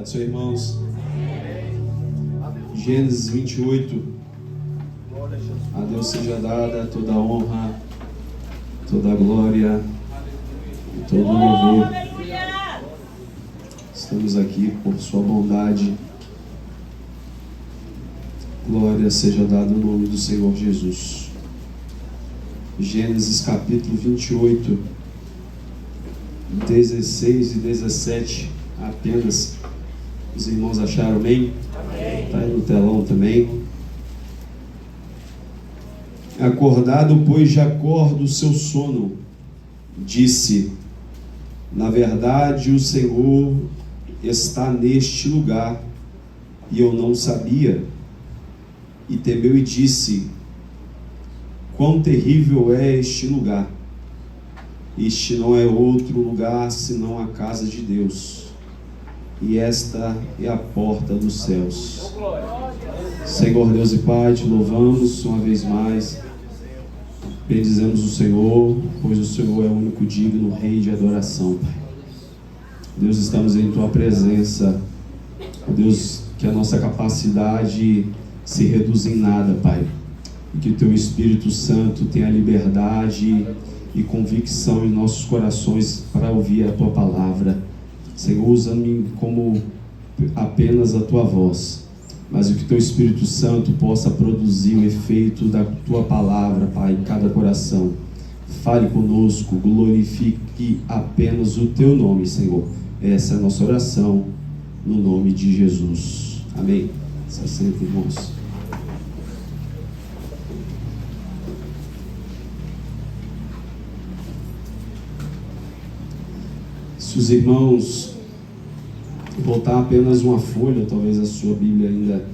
Pode ser, irmãos. Gênesis 28. A Deus seja dada toda a honra, toda a glória e todo o louvor. Estamos aqui por sua bondade. Glória seja dada no nome do Senhor Jesus. Gênesis capítulo 28, 16 e 17 apenas. Os irmãos acharam bem? Está aí no telão também. Acordado, pois, Jacó do seu sono, disse: na verdade o Senhor está neste lugar, e eu não sabia. E temeu e disse: quão terrível é este lugar! Este não é outro lugar senão a casa de Deus, e esta é a porta dos céus. Senhor Deus e Pai, te louvamos uma vez mais, bendizemos o Senhor, pois o Senhor é o único digno Rei de adoração, Pai. Deus, estamos em Tua presença. Deus, que a nossa capacidade se reduz em nada, Pai, e que o Teu Espírito Santo tenha liberdade e convicção em nossos corações para ouvir a Tua palavra. Senhor, usa-me como apenas a Tua voz, mas o que Teu Espírito Santo possa produzir o efeito da Tua palavra, Pai, em cada coração. Fale conosco, glorifique apenas o Teu nome, Senhor. Essa é a nossa oração, no nome de Jesus. Amém. Se assentem, irmãos. Se os irmãos voltar apenas uma folha, talvez a sua Bíblia ainda,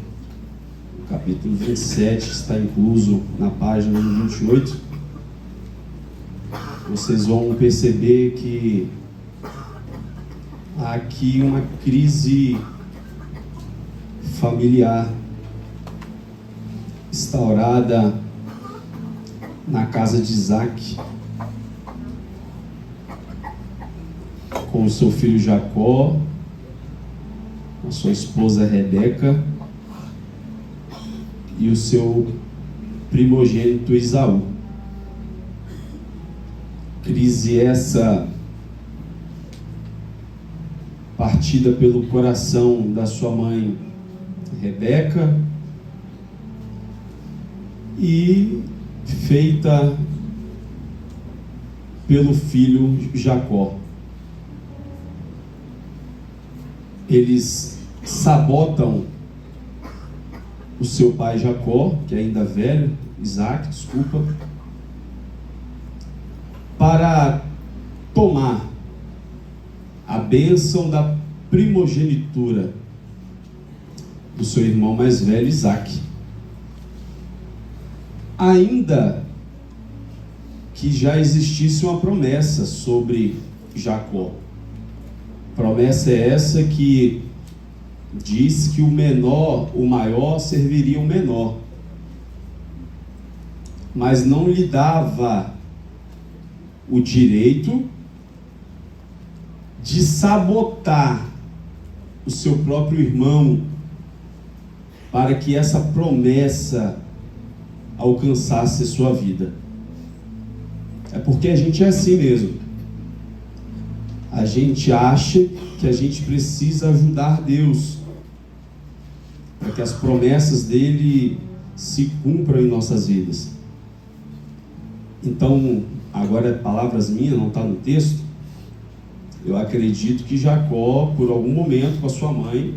no capítulo 27, está incluso na página 28, vocês vão perceber que há aqui uma crise familiar instaurada na casa de Isaac, com o seu filho Jacó, a sua esposa Rebeca e o seu primogênito Esaú. Crise essa partida pelo coração da sua mãe Rebeca e feita pelo filho Jacó. Eles sabotam o seu pai Jacó, que é ainda velho, Isaac, desculpa, para tomar a bênção da primogenitura do seu irmão mais velho, Isaac. Ainda que já existisse uma promessa sobre Jacó. Promessa é essa que diz que o maior serviria o menor, mas não lhe dava o direito de sabotar o seu próprio irmão para que essa promessa alcançasse a sua vida. É porque a gente é assim mesmo. A gente acha que a gente precisa ajudar Deus para que as promessas dele se cumpram em nossas vidas. Então, agora palavras minhas, não está no texto. Eu acredito que Jacó, por algum momento com a sua mãe,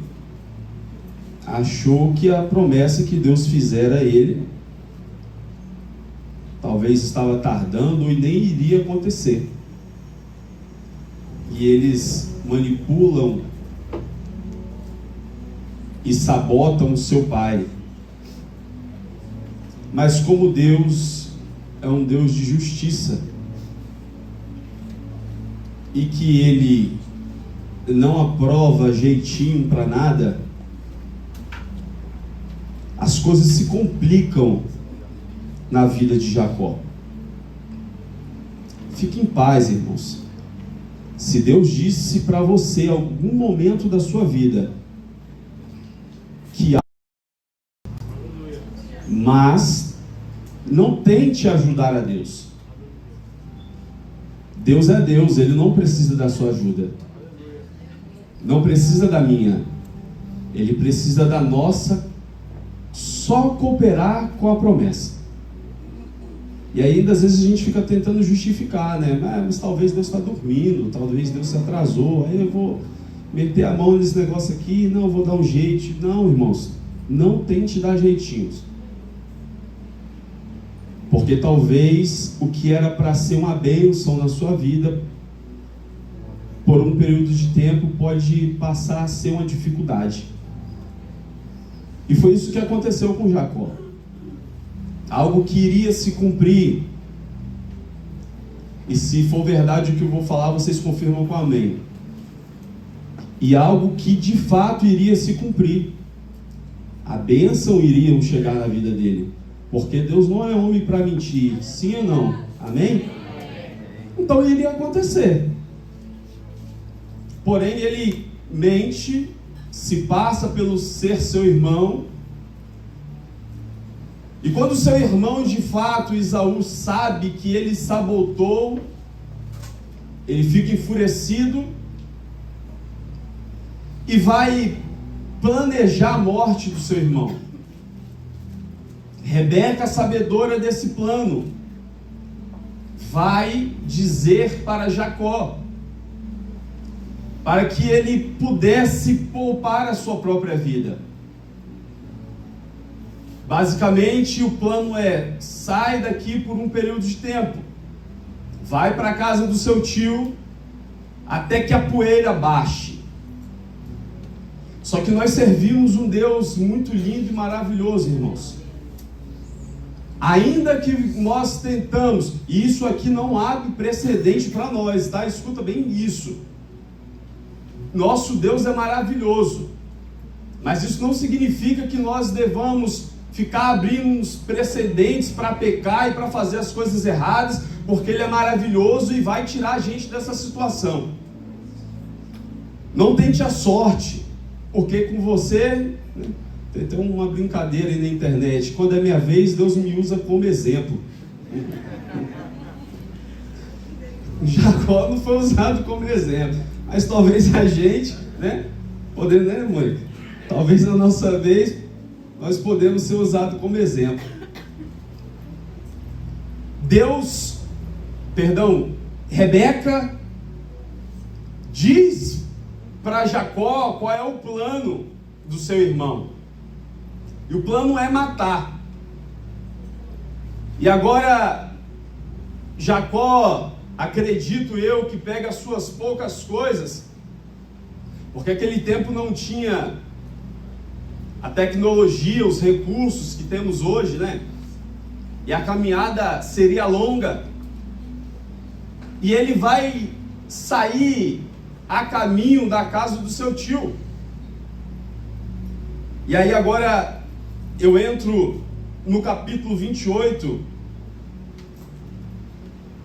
achou que a promessa que Deus fizera a ele talvez estava tardando e nem iria acontecer. E eles manipulam e sabotam o seu pai. Mas como Deus é um Deus de justiça, e que Ele não aprova jeitinho para nada, as coisas se complicam na vida de Jacó. Fique em paz, irmãos. Se Deus disse para você em algum momento da sua vida que mas não tente ajudar a Deus. Deus é Deus, Ele não precisa da sua ajuda. Não precisa da minha. Ele precisa da nossa, só cooperar com a promessa. E ainda às vezes a gente fica tentando justificar, né? Mas talvez Deus está dormindo, talvez Deus se atrasou, aí eu vou meter a mão nesse negócio aqui, não, vou dar um jeito. Não, irmãos, não tente dar jeitinhos. Porque talvez o que era para ser uma bênção na sua vida, por um período de tempo, pode passar a ser uma dificuldade. E foi isso que aconteceu com Jacó. Algo que iria se cumprir. E se for verdade o que eu vou falar, vocês confirmam com amém. E algo que de fato iria se cumprir. A bênção iria chegar na vida dele. Porque Deus não é homem para mentir, sim ou não? Amém? Então iria acontecer. Porém ele mente, se passa pelo ser seu irmão. E quando seu irmão de fato, Esaú, sabe que ele sabotou, ele fica enfurecido e vai planejar a morte do seu irmão. Rebeca, sabedora desse plano, vai dizer para Jacó, para que ele pudesse poupar a sua própria vida. Basicamente o plano é: sai daqui por um período de tempo, vai para a casa do seu tio, até que a poeira baixe. Só que nós servimos um Deus muito lindo e maravilhoso, irmãos. Ainda que nós tentamos, e isso aqui não abre precedente para nós, tá? Escuta bem isso. Nosso Deus é maravilhoso, mas isso não significa que nós devamos ficar abrindo uns precedentes para pecar e para fazer as coisas erradas, porque Ele é maravilhoso e vai tirar a gente dessa situação. Não tente a sorte, porque com você... Tem uma brincadeira aí na internet: quando é minha vez, Deus me usa como exemplo. Jacó não foi usado como exemplo, mas talvez a gente, né? Podendo, né, Mônica? Talvez na nossa vez nós podemos ser usados como exemplo. Rebeca diz para Jacó qual é o plano do seu irmão. E o plano é matar. E agora Jacó, acredito eu, que pega as suas poucas coisas, porque aquele tempo não tinha a tecnologia, os recursos que temos hoje, né? E a caminhada seria longa. E ele vai sair a caminho da casa do seu tio. E aí agora eu entro no capítulo 28,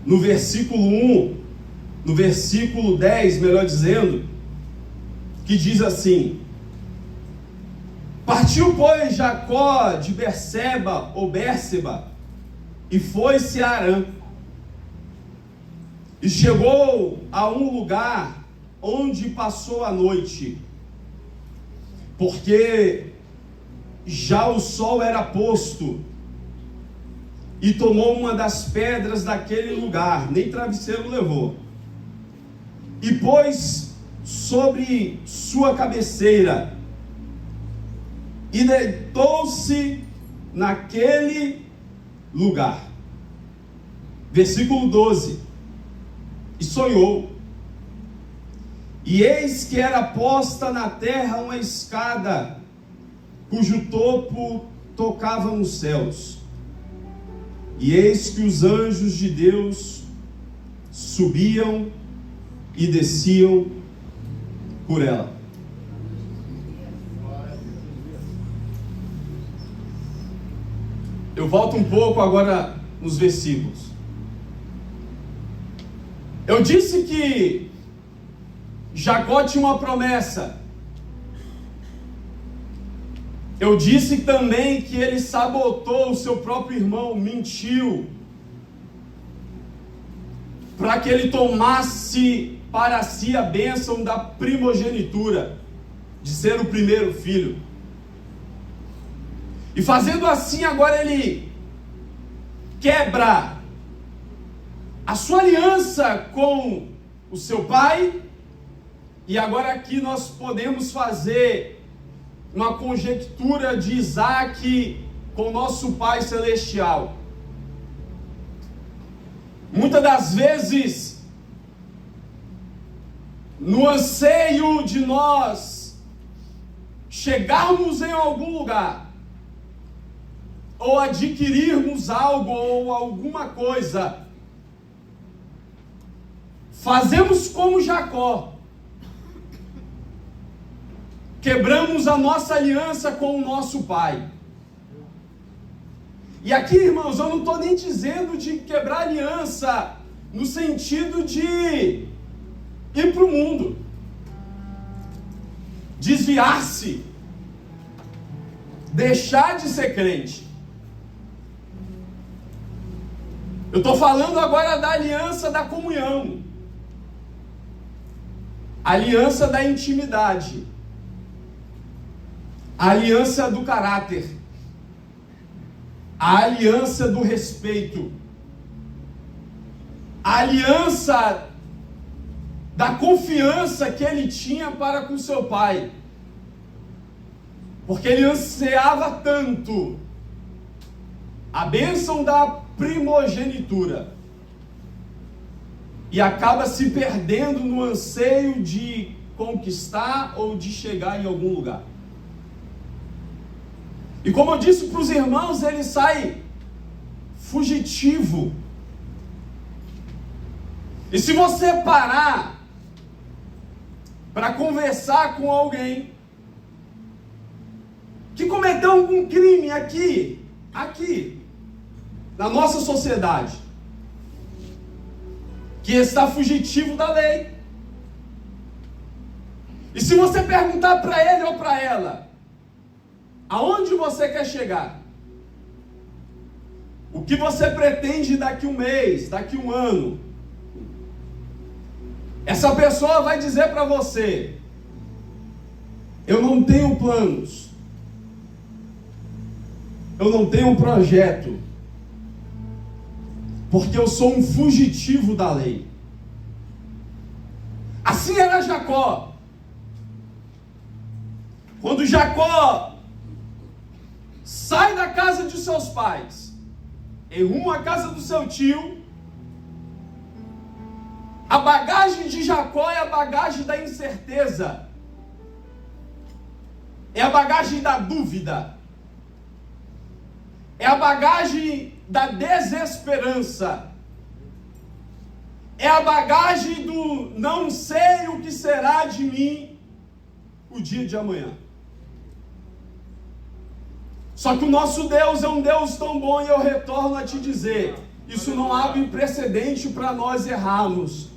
no versículo 1, no versículo 10, melhor dizendo, que diz assim: partiu, pois, Jacó de Berseba, ou Bérseba, e foi-se a Harã, e chegou a um lugar onde passou a noite, porque já o sol era posto, e tomou uma das pedras daquele lugar, nem travesseiro levou, e pôs sobre sua cabeceira, e deitou-se naquele lugar. Versículo 12: e sonhou, e eis que era posta na terra uma escada, cujo topo tocava nos céus, e eis que os anjos de Deus subiam e desciam por ela. Eu volto um pouco agora nos versículos. Eu disse que Jacó tinha uma promessa. Eu disse também que ele sabotou o seu próprio irmão, mentiu, para que ele tomasse para si a bênção da primogenitura, de ser o primeiro filho. E fazendo assim, agora ele quebra a sua aliança com o seu pai. E agora aqui nós podemos fazer uma conjectura de Isaac com nosso Pai Celestial. Muitas das vezes, no anseio de nós chegarmos em algum lugar, ou adquirirmos algo ou alguma coisa, fazemos como Jacó. Quebramos a nossa aliança com o nosso pai. E aqui, irmãos, eu não estou nem dizendo de quebrar aliança no sentido de ir para o mundo, desviar-se, deixar de ser crente. Eu estou falando agora da aliança da comunhão, a aliança da intimidade, a aliança do caráter, a aliança do respeito, a aliança da confiança que ele tinha para com seu pai, porque ele ansiava tanto a bênção da primogenitura e acaba se perdendo no anseio de conquistar ou de chegar em algum lugar. E como eu disse para os irmãos, ele sai fugitivo. E se você parar para conversar com alguém que cometeu algum crime aqui, na nossa sociedade, que está fugitivo da lei, e se você perguntar para ele ou para ela, aonde você quer chegar? O que você pretende daqui um mês, daqui um ano? Essa pessoa vai dizer para você: eu não tenho planos, eu não tenho um projeto, porque eu sou um fugitivo da lei. Assim era Jacó. Quando Jacó sai da casa de seus pais, em rumo à casa do seu tio, a bagagem de Jacó é a bagagem da incerteza, é a bagagem da dúvida, é a bagagem da desesperança, é a bagagem do não sei o que será de mim o dia de amanhã. Só que o nosso Deus é um Deus tão bom, e eu retorno a te dizer, isso não abre precedente para nós errarmos.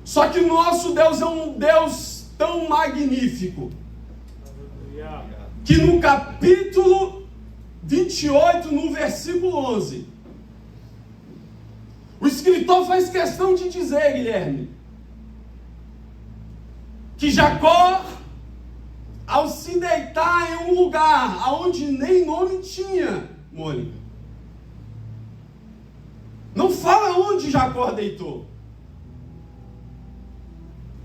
Só que o nosso Deus é um Deus tão magnífico, que no capítulo 28, no versículo 11, o escritor faz questão de dizer, Guilherme, que Jacó, ao se deitar em um lugar onde nem nome tinha, Mônica, não fala onde Jacó deitou.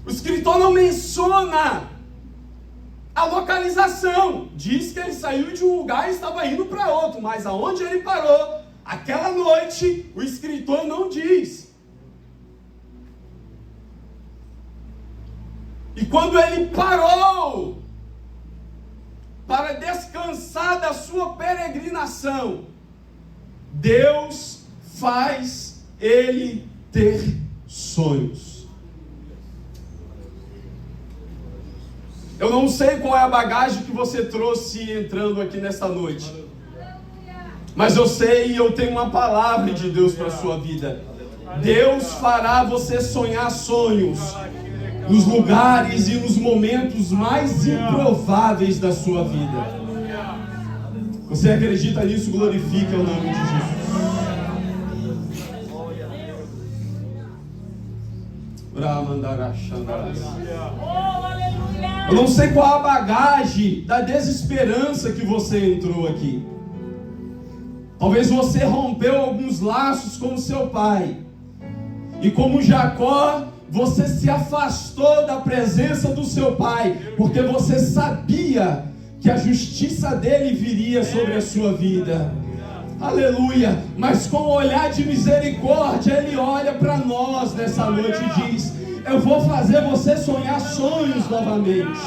O escritor não menciona a localização. Diz que ele saiu de um lugar e estava indo para outro, mas aonde ele parou aquela noite, o escritor não diz. E quando ele parou para descansar da sua peregrinação, Deus faz ele ter sonhos. Eu não sei qual é a bagagem que você trouxe entrando aqui nesta noite, mas eu sei e eu tenho uma palavra de Deus para a sua vida. Deus fará você sonhar sonhos. nos lugares e nos momentos mais improváveis da sua vida. Você acredita nisso? Glorifique o nome de Jesus. Eu não sei qual a bagagem da desesperança que você entrou aqui. Talvez você rompeu alguns laços com o seu pai. E como Jacó, você se afastou da presença do seu pai, porque você sabia que a justiça dele viria sobre a sua vida. Aleluia. Mas com o olhar de misericórdia, ele olha para nós nessa noite e diz: eu vou fazer você sonhar sonhos novamente.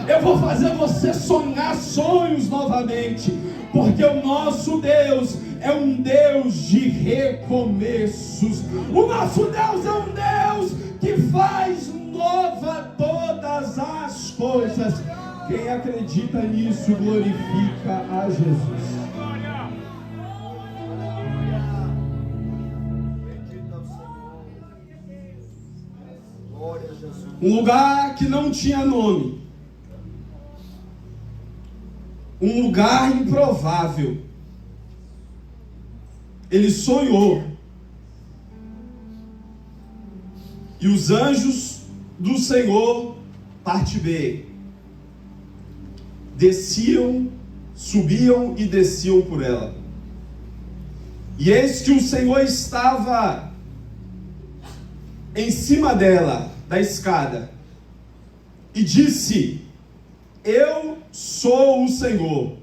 Eu vou fazer você sonhar sonhos novamente, porque o nosso Deus é um Deus de recomeços. O nosso Deus é um Deus que faz nova todas as coisas. Quem acredita nisso, glorifica a Jesus. Um lugar que não tinha nome. Um lugar improvável. Ele sonhou. E os anjos do Senhor, parte B, desciam, subiam e desciam por ela. E eis que o Senhor estava em cima dela, da escada, e disse: eu sou o Senhor,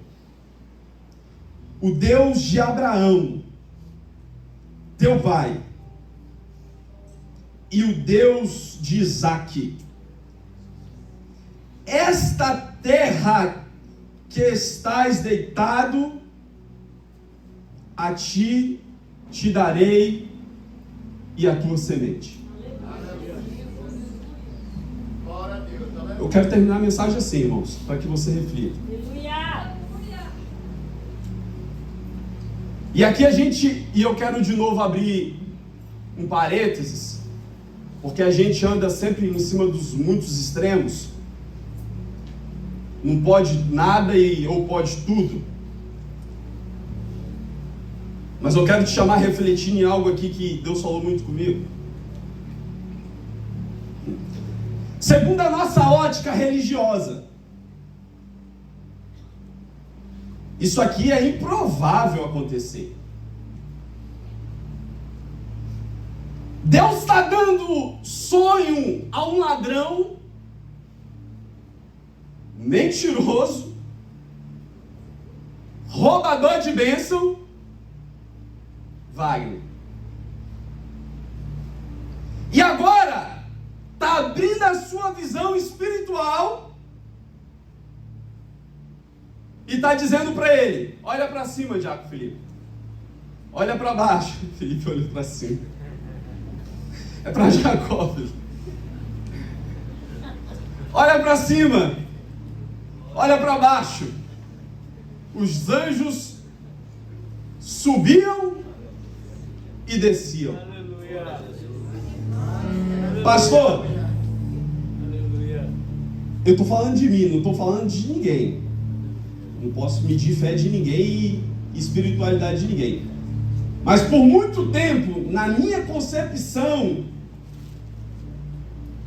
o Deus de Abraão, teu pai, e o Deus de Isaque. Esta terra que estás deitado, a ti te darei, e a tua semente. Eu quero terminar a mensagem assim, irmãos, para que você reflita. E aqui eu quero de novo abrir um parênteses, porque a gente anda sempre em cima dos muitos extremos. Não pode nada ou pode tudo. Mas eu quero te chamar a refletir em algo aqui que Deus falou muito comigo. Segundo a nossa ótica religiosa, isso aqui é improvável acontecer. Deus está dando sonho a um ladrão mentiroso, roubador de bênção, Wagner. E agora está abrindo a sua visão espiritual e está dizendo para ele: olha para cima, Diácono Felipe. Olha para baixo. Felipe olha para cima. É para Jacó, filho. Olha para cima. Olha para baixo. Os anjos subiam e desciam. Aleluia. Pastor, eu estou falando de mim, não estou falando de ninguém. Não posso medir fé de ninguém e espiritualidade de ninguém. Mas por muito tempo, na minha concepção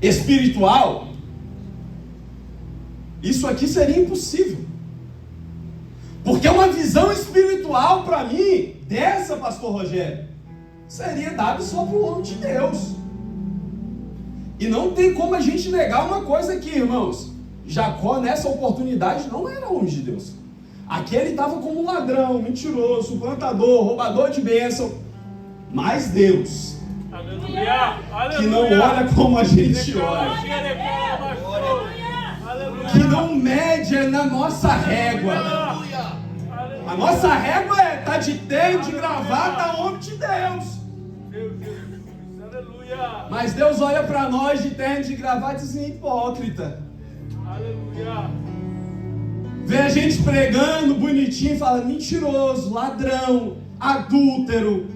espiritual, isso aqui seria impossível. Porque uma visão espiritual para mim, dessa, pastor Rogério, seria dada só para o homem de Deus. E não tem como a gente negar uma coisa aqui, irmãos. Jacó, nessa oportunidade, não era homem de Deus. Aqui ele estava como um ladrão, mentiroso, plantador, roubador de bênção. Mas Deus, aleluia, que não olha como a gente olha, que não mede na nossa régua. A nossa régua tá de terno, de gravata, homem de Deus. Mas Deus olha para nós de terno, de gravata e diz assim: hipócrita. Aleluia. Vê a gente pregando bonitinho e fala: mentiroso, ladrão, adúltero.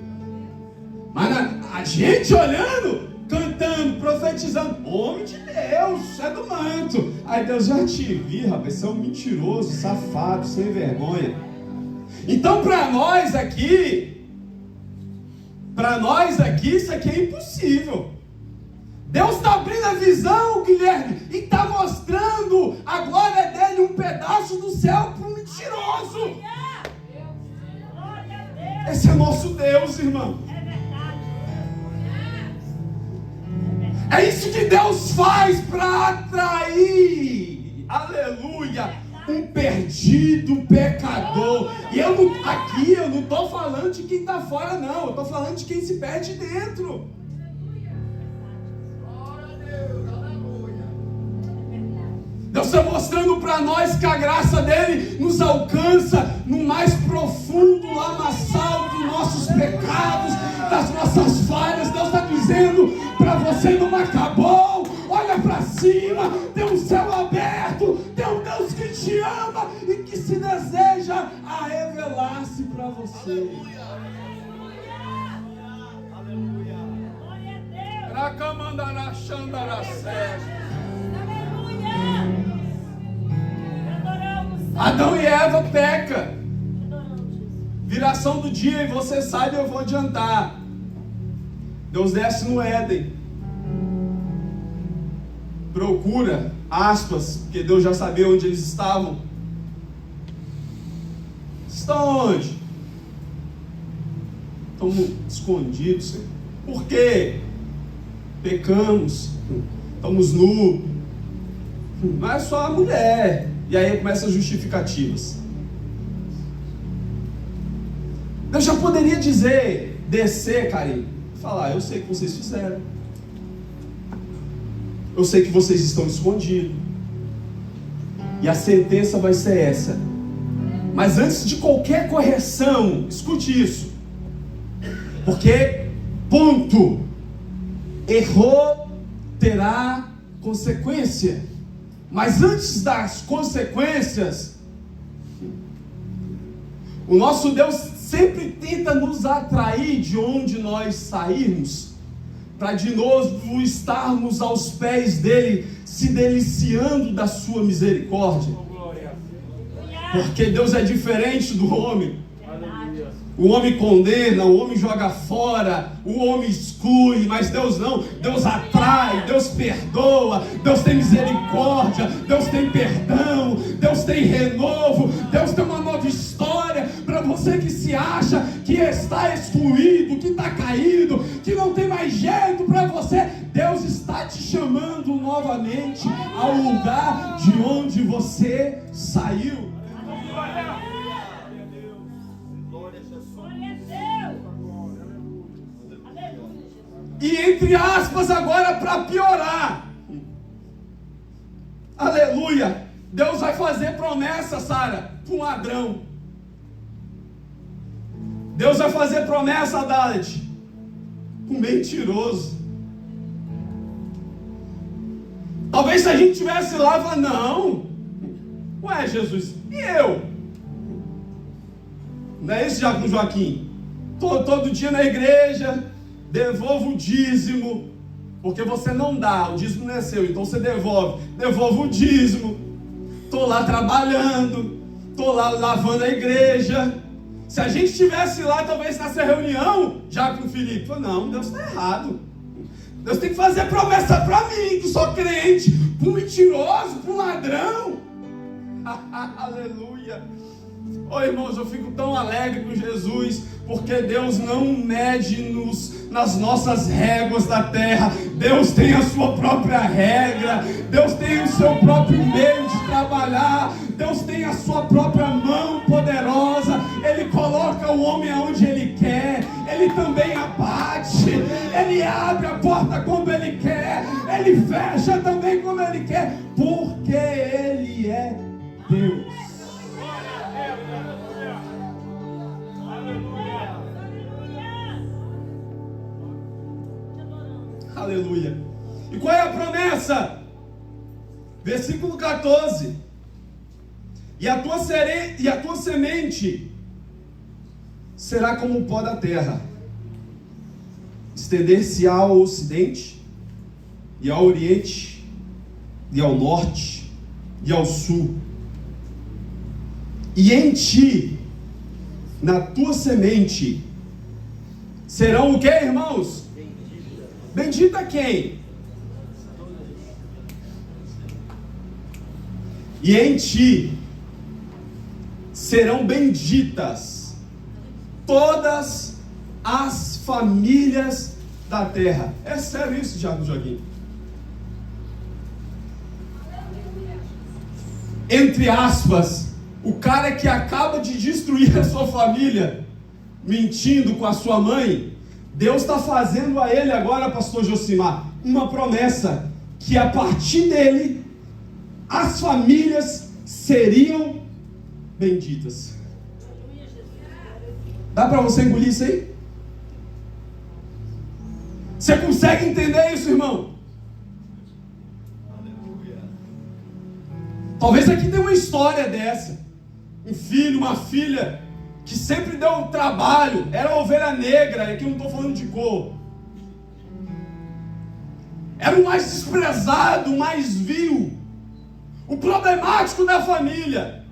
Mas a gente olhando, cantando, profetizando, homem de Deus, é do manto. Aí Deus, já te vi, rapaz, você é um mentiroso, safado, sem vergonha. Então para nós aqui, isso aqui é impossível. Deus está abrindo a visão, Guilherme, e está mostrando a glória dele, um pedaço do céu para um mentiroso. Esse é nosso Deus, irmão. É isso que Deus faz para atrair, aleluia, um perdido pecador. E eu não estou falando de quem está fora, não. Eu estou falando de quem se perde dentro. Deus está mostrando para nós que a graça dele nos alcança no mais profundo lamaçal dos nossos pecados, das nossas falhas. Deus está dizendo para você: não acabou, olha para cima, tem um céu aberto, tem um Deus que te ama e que se deseja a revelar-se para você. Aleluia. Racamandará Xandaracé. Adão e Eva peca. Viração do dia, e você sabe, eu vou adiantar. Deus desce no Éden. Procura, aspas, porque Deus já sabia onde eles estavam. Estão onde? Estão escondidos, Senhor. Por quê? Pecamos. Estamos nus. Não é só a mulher. E aí começam as justificativas. Deus já poderia dizer, descer, carinho, falar: eu sei que vocês fizeram, eu sei que vocês estão escondidos, e a sentença vai ser essa. Mas antes de qualquer correção, escute isso, porque ponto, errou, terá consequência. Mas antes das consequências, o nosso Deus sempre tenta nos atrair de onde nós sairmos, para de novo estarmos aos pés dele, se deliciando da sua misericórdia. Porque Deus é diferente do homem. O homem condena, o homem joga fora, o homem exclui, mas Deus não. Deus atrai, Deus perdoa, Deus tem misericórdia, Deus tem perdão, Deus tem renovo, Deus tem uma nova história para você que se acha que está excluído, que está caído, que não tem mais jeito para você. Deus está te chamando novamente ao lugar de onde você saiu. E entre aspas agora, para piorar, aleluia, Deus vai fazer promessa, Sara, para um ladrão. Deus vai fazer promessa, Dalet, para um mentiroso. Talvez se a gente tivesse lá, falar: não, ué, Jesus, e eu? Não é isso, Diácono Joaquim? Todo dia na igreja, devolvo o dízimo, porque você não dá, o dízimo não é seu, então você devolve o dízimo. Estou lá trabalhando, estou lá lavando a igreja. Se a gente estivesse lá, talvez nessa reunião, Diácono Felipe, não, Deus está errado. Deus tem que fazer promessa para mim, que sou crente, para um mentiroso, para um ladrão. Aleluia. Oh, irmãos, eu fico tão alegre com Jesus, porque Deus não mede nas nossas réguas da terra. Deus tem a sua própria regra, Deus tem o seu próprio meio de trabalhar, Deus tem a sua própria mão poderosa. Ele coloca o homem aonde Ele quer, Ele também abate, Ele abre a porta quando Ele quer, Ele fecha também quando Ele quer, porque Ele é Deus. Aleluia. E qual é a promessa? Versículo 14. E a tua semente será como o pó da terra, estender-se ao ocidente, e ao oriente, e ao norte, e ao sul. E em ti, na tua semente, serão o que, irmãos? Bendita quem? E em ti serão benditas todas as famílias da terra. É sério isso, Joaquim? Entre aspas, o cara que acaba de destruir a sua família, mentindo com a sua mãe, Deus está fazendo a ele agora, pastor Josimar, uma promessa, que a partir dele, as famílias seriam benditas. Dá para você engolir isso aí? Você consegue entender isso, irmão? Talvez aqui tenha uma história dessa. Um filho, uma filha que sempre deu trabalho, era ovelha negra, e aqui eu não estou falando de cor. Era o mais desprezado, o mais vil, o problemático da família.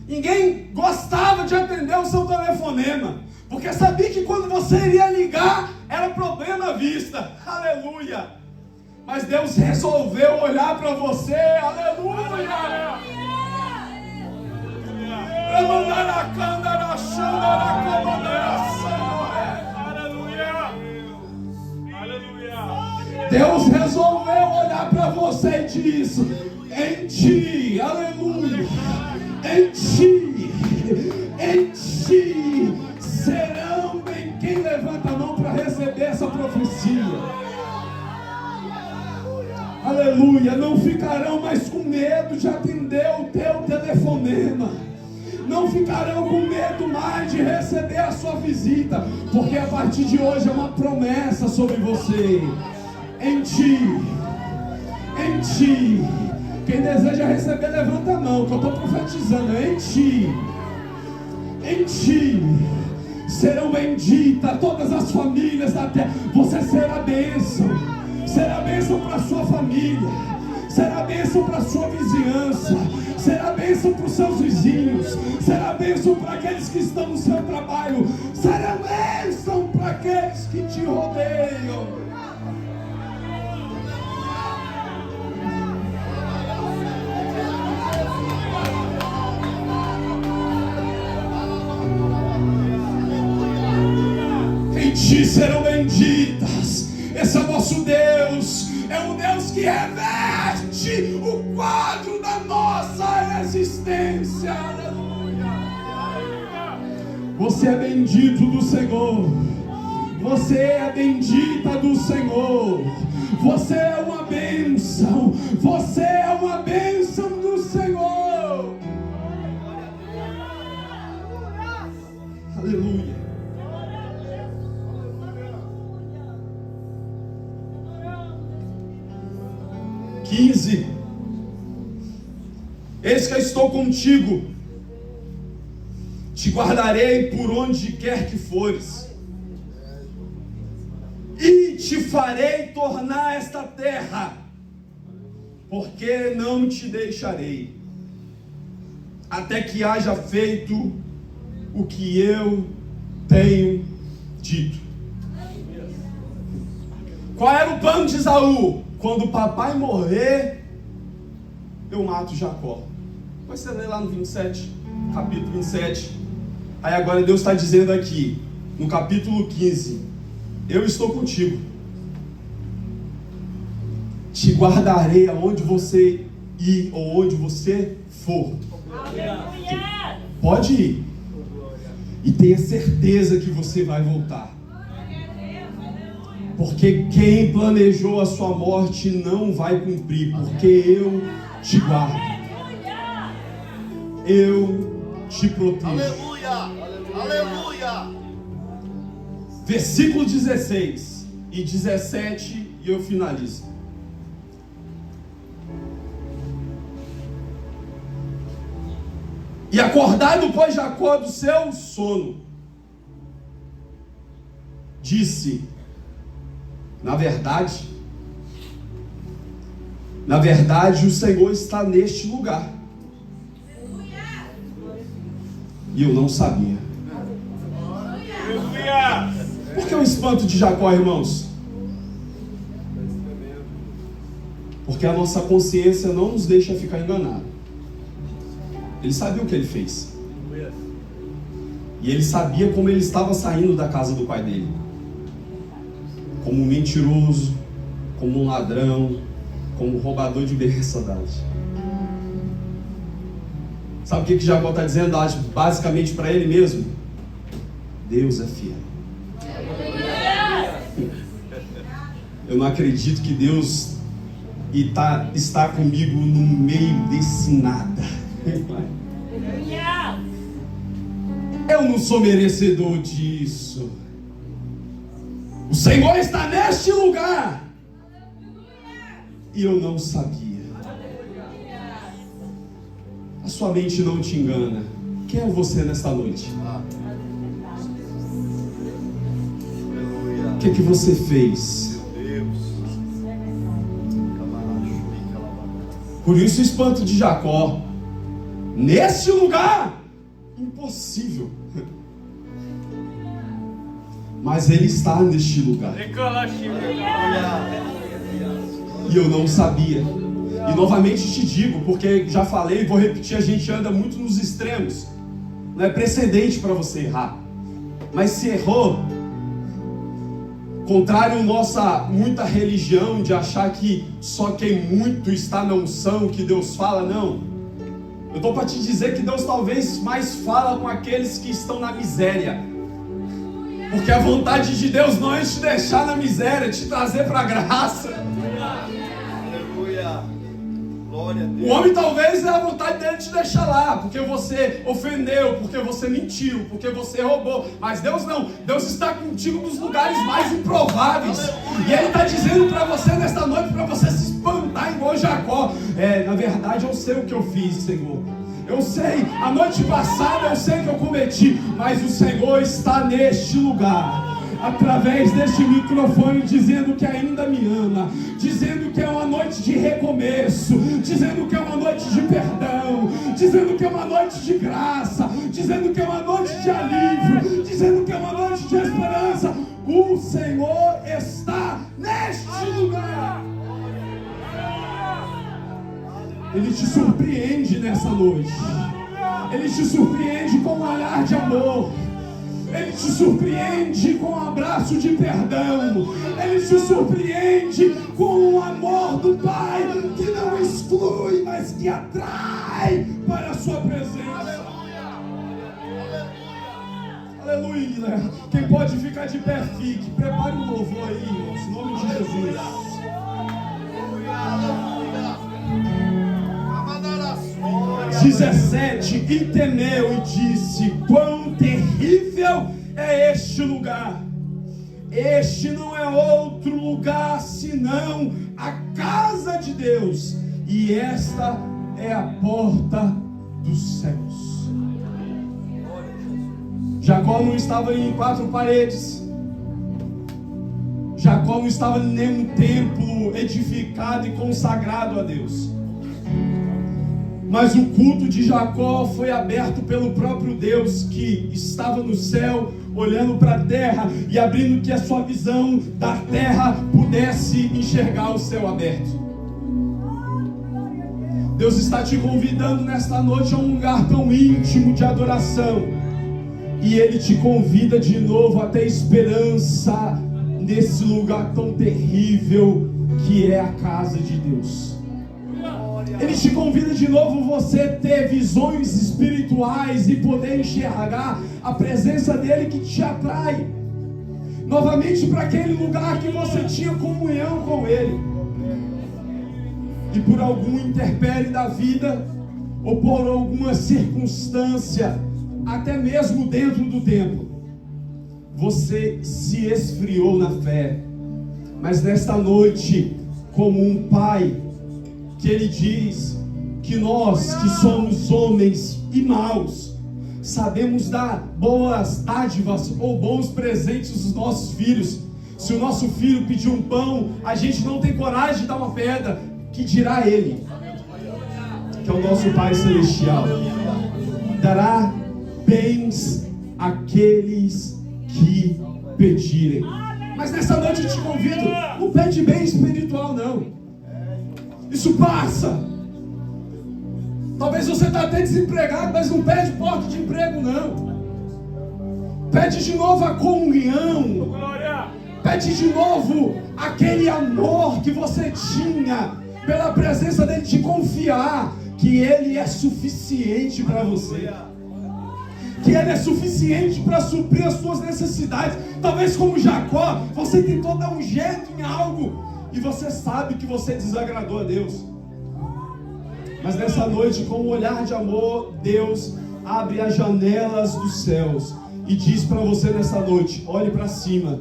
Ninguém gostava de atender o seu telefonema, porque sabia que quando você iria ligar, era problema à vista. Aleluia! Mas Deus resolveu olhar para você. Aleluia! Deus resolveu olhar para você e disse: em ti, aleluia, em ti serão bem. Quem levanta a mão para receber essa profecia? Aleluia, não ficarão mais com medo de atender o teu telefonema. Não ficarão com medo mais de receber a sua visita, porque a partir de hoje é uma promessa sobre você. Em ti. Quem deseja receber, levanta a mão, que eu estou profetizando. Em ti serão benditas todas as famílias da terra. Você será bênção. Será bênção para a sua família. Será bênção para a sua vizinhança. Será bênção para os seus vizinhos. Será bênção para aqueles que estão no seu trabalho. Será bênção para aqueles que te rodeiam. Em ti serão benditas. Esse é o nosso Deus. É um Deus que reveste o quadro da nossa existência. Aleluia. Você é bendito do Senhor. Você é bendita do Senhor. Você é uma bênção. Você é uma bênção do Senhor. Aleluia. 15. Eis que eu estou contigo, te guardarei por onde quer que fores, e te farei tornar esta terra, porque não te deixarei, até que haja feito o que eu tenho dito. Qual era o plano de Esaú? Quando o papai morrer, eu mato Jacó. Depois você lê lá no 27, capítulo 27. Aí agora Deus está dizendo aqui, no capítulo 15: eu estou contigo. Te guardarei aonde você ir ou onde você for. Aleluia! Pode ir. E tenha certeza que você vai voltar. Porque quem planejou a sua morte não vai cumprir, porque eu te guardo. Eu te protejo. Aleluia! Aleluia! Versículo 16 e 17 e eu finalizo. E acordado, pois, Jacó do seu sono, disse: Na verdade, o Senhor está neste lugar. E eu não sabia. Por que o espanto de Jacó, irmãos? Porque a nossa consciência não nos deixa ficar enganado. Ele sabia o que ele fez. E ele sabia como ele estava saindo da casa do pai dele. Como um mentiroso, como um ladrão, como um roubador de bem-sucedidos. Sabe o que Jacó está dizendo? Basicamente para ele mesmo: Deus é fiel. Eu não acredito que Deus está comigo no meio desse nada. Eu não sou merecedor disso. O Senhor está neste lugar. E eu não sabia. A sua mente não te engana. Quem é você nesta noite? O que você fez? Por isso o espanto de Jacó. Neste lugar, impossível. Mas ele está neste lugar. E eu não sabia. E novamente te digo, porque já falei e vou repetir, a gente anda muito nos extremos. Não é precedente para você errar. Mas se errou, contrário à nossa muita religião de achar que só quem muito está na unção que Deus fala, não. Eu estou para te dizer que Deus talvez mais fala com aqueles que estão na miséria. Porque a vontade de Deus não é te deixar na miséria, é te trazer para a graça. Aleluia. Glória a Deus. O homem talvez é a vontade dele te deixar lá, porque você ofendeu, porque você mentiu, porque você roubou. Mas Deus não. Deus está contigo nos lugares mais improváveis. E Ele está dizendo para você nesta noite, para você se espantar igual Jacó. Na verdade eu sei o que eu fiz, Senhor. Eu sei, a noite passada eu sei que eu cometi, mas o Senhor está neste lugar, através deste microfone, dizendo que ainda me ama, dizendo que é uma noite de recomeço, dizendo que é uma noite de perdão, dizendo que é uma noite de graça, dizendo que é uma noite de alívio, dizendo que é uma noite de esperança. O Senhor está neste lugar. Ele te surpreende nessa noite. Ele te surpreende com um olhar de amor. Ele te surpreende com um abraço de perdão. Ele te surpreende com o amor do Pai, que não exclui, mas que atrai para a sua presença. Aleluia. Quem pode ficar de pé, fique. Prepare um louvor aí, irmãos, em nome de Jesus. 17, e temeu e disse: quão terrível é este lugar. Este não é outro lugar senão a casa de Deus, e esta é a porta dos céus. Jacó não estava em 4 paredes. Jacó não estava em nenhum templo edificado e consagrado a Deus. Mas o culto de Jacó foi aberto pelo próprio Deus, que estava no céu, olhando para a terra e abrindo que a sua visão da terra pudesse enxergar o céu aberto. Deus está te convidando nesta noite a um lugar tão íntimo de adoração. E Ele te convida de novo a ter esperança nesse lugar tão terrível que é a casa de Deus. Ele te convida de novo você ter visões espirituais e poder enxergar a presença dele que te atrai novamente para aquele lugar que você tinha comunhão com ele. E por algum intempérie da vida, ou por alguma circunstância, até mesmo dentro do templo, você se esfriou na fé. Mas nesta noite, como um pai, que ele diz que nós que somos homens e maus, sabemos dar boas dádivas ou bons presentes aos nossos filhos, Se o nosso filho pedir um pão, a gente não tem coragem de dar uma pedra. Que dirá ele, que é o nosso Pai Celestial? Dará bens àqueles que pedirem. Mas nessa noite eu te convido, não pede bem espiritual não. Isso passa. Talvez você está até desempregado, mas não pede porta de emprego não. Pede de novo a comunhão. Pede de novo aquele amor que você tinha pela presença dele, de confiar que ele é suficiente para você, que ele é suficiente para suprir as suas necessidades. Talvez como Jacó, você tentou dar um jeito em algo e você sabe que você desagradou a Deus, mas nessa noite, com um olhar de amor, Deus abre as janelas dos céus e diz para você nessa noite: olhe para cima,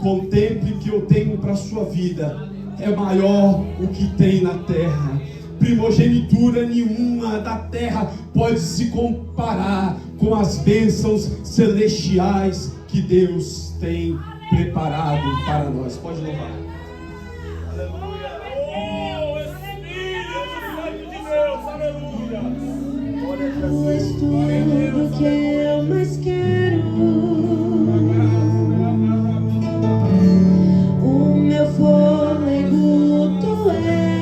contemple o que eu tenho para a sua vida. É maior o que tem na terra. Primogenitura nenhuma da terra pode se comparar com as bênçãos celestiais que Deus tem preparado para nós. Pode louvar. Aleluia. Oh, Espírito Santo de Deus. Aleluia. Glória a Jesus. Tudo que eu mais quero, o meu fôlego tu és,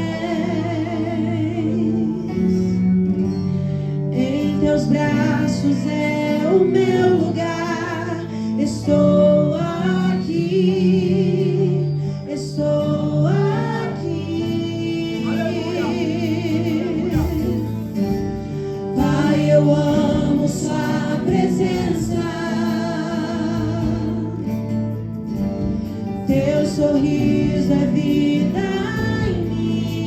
em teus braços é o meu lugar. Estou aqui, estou aqui. Pai, eu amo sua presença. Teu sorriso é vida em mim.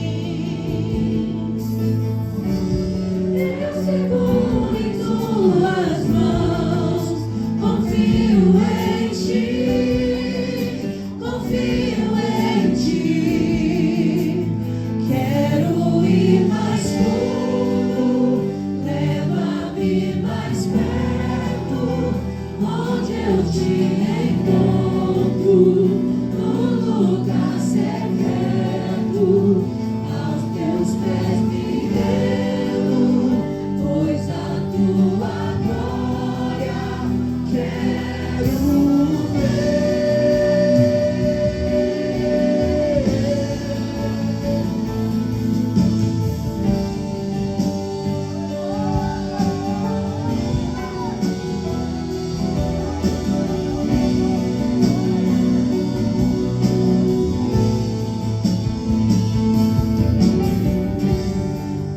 Eu seguro em tuas mãos. Confio em ti. Confio em ti. Quero ir mais fundo. Leva-me mais perto. Onde eu te encontro. No lugar secreto, aos teus pés me rendo, pois a tua glória quero ver.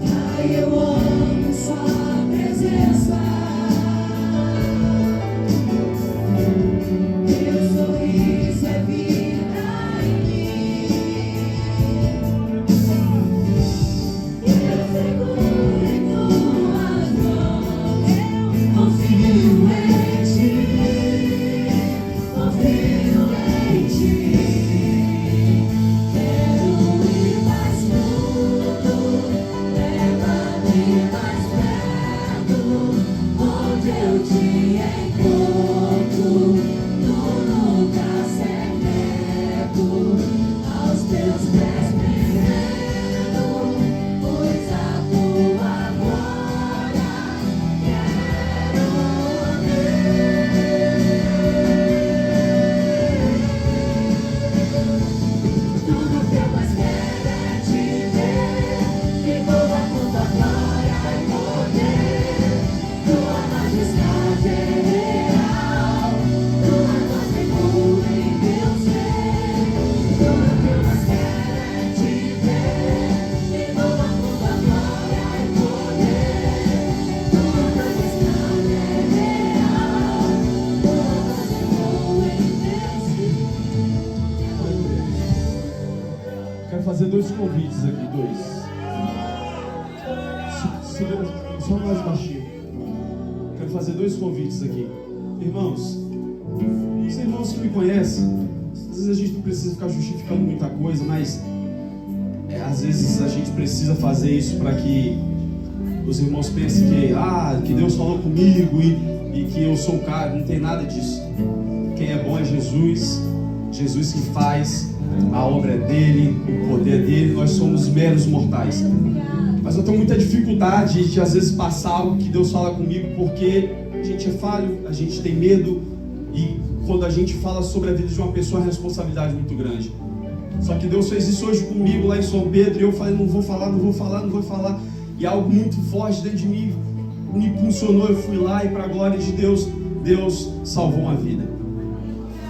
Pai, eu amo sua presença. Teu sorriso é vida em mim. Eu seguro em tuas mãos. Eu confio em ti. Confio em ti. Quero ir mais fundo. Leva-me mais perto, onde eu te encontro, no lugar secreto, aos teus pés me rendo, pois a tua glória quero ver. Tudo que eu mais quero é te ver, envolva com tua glória e poder. Tua majestade é real, tua voz ecoa em meu ser. Tudo que eu mais quero é te ver, envolva com tua glória e poder. Tua majestade é real, tua voz ecoa em meu ser. Quero fazer dois convites aqui, dois. Segura, só mais baixinho. Quero fazer dois convites aqui. Irmãos, os irmãos que me conhecem, às vezes a gente não precisa ficar justificando muita coisa, mas às vezes a gente precisa fazer isso para que os irmãos pensem que Deus falou comigo e que eu sou o cara. Não tem nada disso. Quem é bom é Jesus. Jesus que faz, a obra é dele, o poder é dele, nós somos meros mortais. Mas eu tenho muita dificuldade de às vezes passar algo que Deus fala comigo, porque a gente é falho, a gente tem medo, e quando a gente fala sobre a vida de uma pessoa é uma responsabilidade muito grande. Só que Deus fez isso hoje comigo lá em São Pedro, e eu falei, não vou falar, e algo muito forte dentro de mim me impulsionou, eu fui lá, e para a glória de Deus, Deus salvou uma vida.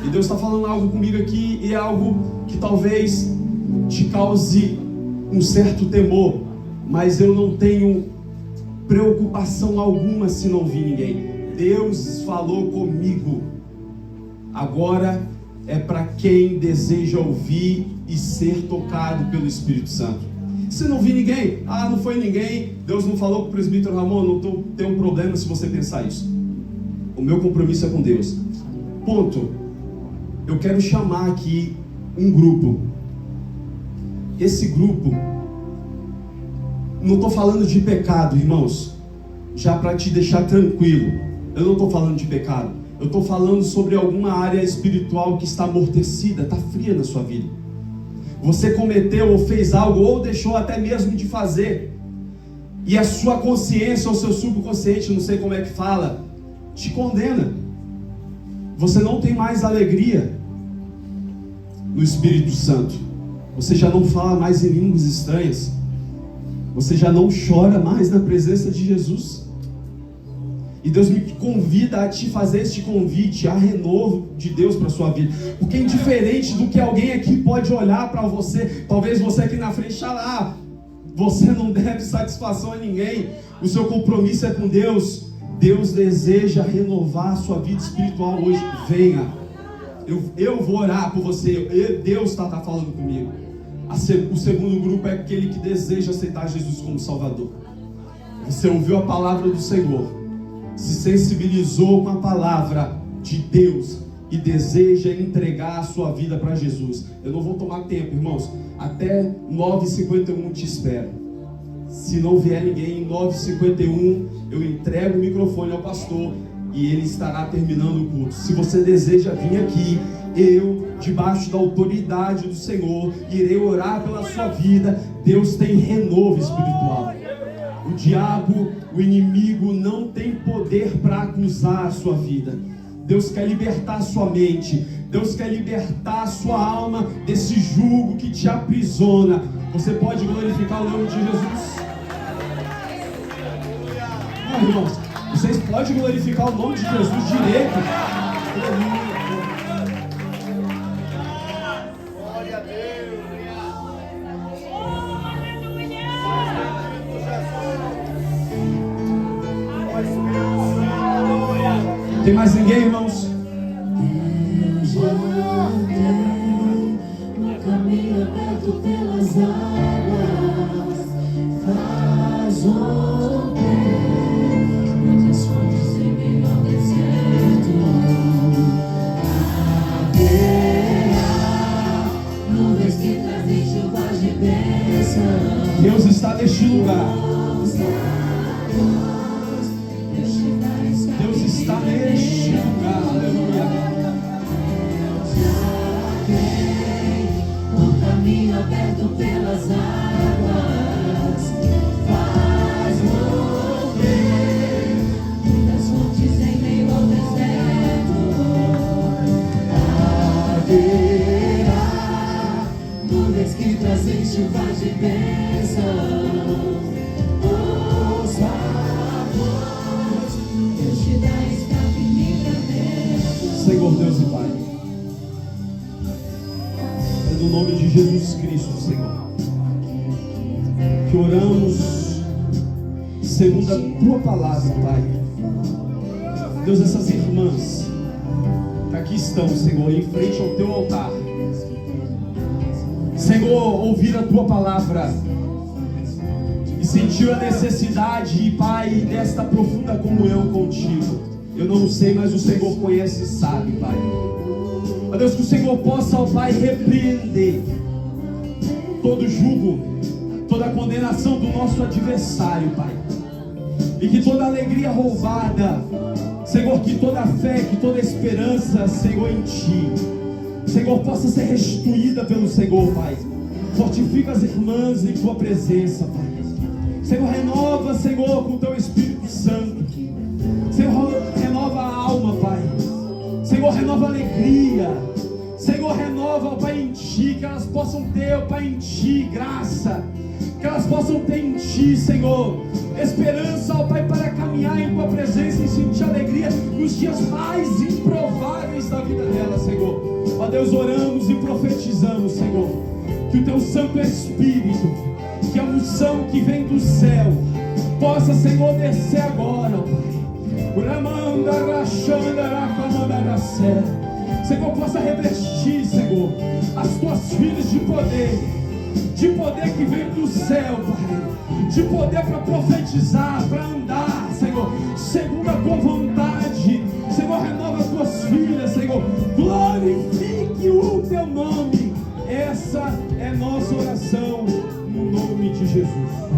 E Deus está falando algo comigo aqui, e é algo que talvez te cause um certo temor, mas eu não tenho preocupação alguma se não vir ninguém. Deus falou comigo. Agora é para quem deseja ouvir e ser tocado pelo Espírito Santo. Se não vir ninguém, não foi ninguém, Deus não falou com o presbítero Ramon, não tem um problema se você pensar isso. O meu compromisso é com Deus. Ponto. Eu quero chamar aqui um grupo. Esse grupo, não estou falando de pecado, irmãos, já para te deixar tranquilo, eu não estou falando de pecado, eu estou falando sobre alguma área espiritual que está amortecida, está fria na sua vida. Você cometeu ou fez algo, ou deixou até mesmo de fazer, e a sua consciência ou seu subconsciente, não sei como é que fala, te condena. Você não tem mais alegria no Espírito Santo, você já não fala mais em línguas estranhas, você já não chora mais na presença de Jesus. E Deus me convida a te fazer este convite, a renovo de Deus para a sua vida. Porque indiferente do que alguém aqui pode olhar para você, talvez você aqui na frente, você não deve satisfação a ninguém, o seu compromisso é com Deus. Deus deseja renovar a sua vida espiritual hoje. Venha, eu vou orar por você, Deus está falando comigo. O segundo grupo é aquele que deseja aceitar Jesus como Salvador. Você ouviu a palavra do Senhor, se sensibilizou com a palavra de Deus e deseja entregar a sua vida para Jesus. Eu não vou tomar tempo, irmãos. Até 9h51 te espero. Se não vier ninguém, em 9h51 eu entrego o microfone ao pastor e ele estará terminando o culto. Se você deseja vir aqui, eu, debaixo da autoridade do Senhor, irei orar pela sua vida. Deus tem renovo espiritual. O diabo, o inimigo, não tem poder para acusar a sua vida. Deus quer libertar a sua mente. Deus quer libertar a sua alma desse jugo que te aprisiona. Você pode glorificar o nome de Jesus? Não, irmãos, vocês podem glorificar o nome de Jesus direito. Glória a Deus. Tem mais ninguém, irmãos? Eu já tenho um caminho aberto pelas águas, faz romper muitas fontes em meio ao deserto. Haverá nuvens que trazem chuvas de bênção. Deus está neste lugar. Deus está neste lugar. Aleluia. Um caminho aberto pelas águas, faz mover muitas fontes em meio ao deserto. Haverá nuvens que trazem chuvas de bênção. Os favores Deus te dá escape e livramento. Senhor Deus e Pai, é no nome de Jesus Cristo, Senhor, que oramos segundo a Tua palavra, Pai. Deus, essas irmãs que aqui estão, Senhor, em frente ao Teu altar, Senhor, ouvir a Tua palavra e sentir a necessidade, Pai, desta profunda comunhão contigo. Eu não sei, mas o Senhor conhece e sabe, Pai. Ó Deus, que o Senhor possa, ó Pai, repreender todo jugo, toda condenação do nosso adversário, Pai. E que toda alegria roubada, Senhor, que toda fé, que toda esperança, Senhor, em Ti, Senhor, possa ser restituída pelo Senhor, Pai. Fortifica as irmãs em Tua presença, Pai. Senhor, renova, Senhor, com o Teu Espírito Santo. Senhor, renova a alma, Pai. Senhor, renova a alegria. Senhor, renova, ó Pai, em Ti, que elas possam ter, ó Pai, em Ti, graça. Que elas possam ter em Ti, Senhor, esperança, ó Pai, para caminhar em Tua presença e sentir alegria nos dias mais improváveis da vida delas, Senhor. Ó Deus, oramos e profetizamos, Senhor, que o Teu Santo Espírito, que a unção que vem do céu, possa, Senhor, descer agora, ó Pai. Senhor, possa revestir, Senhor, as Tuas filhas de poder que vem do céu, Pai, de poder para profetizar, para andar, Senhor, segundo a Tua vontade. Senhor, renova as Tuas filhas, Senhor, glorifique o Teu nome. Essa é nossa oração, no nome de Jesus.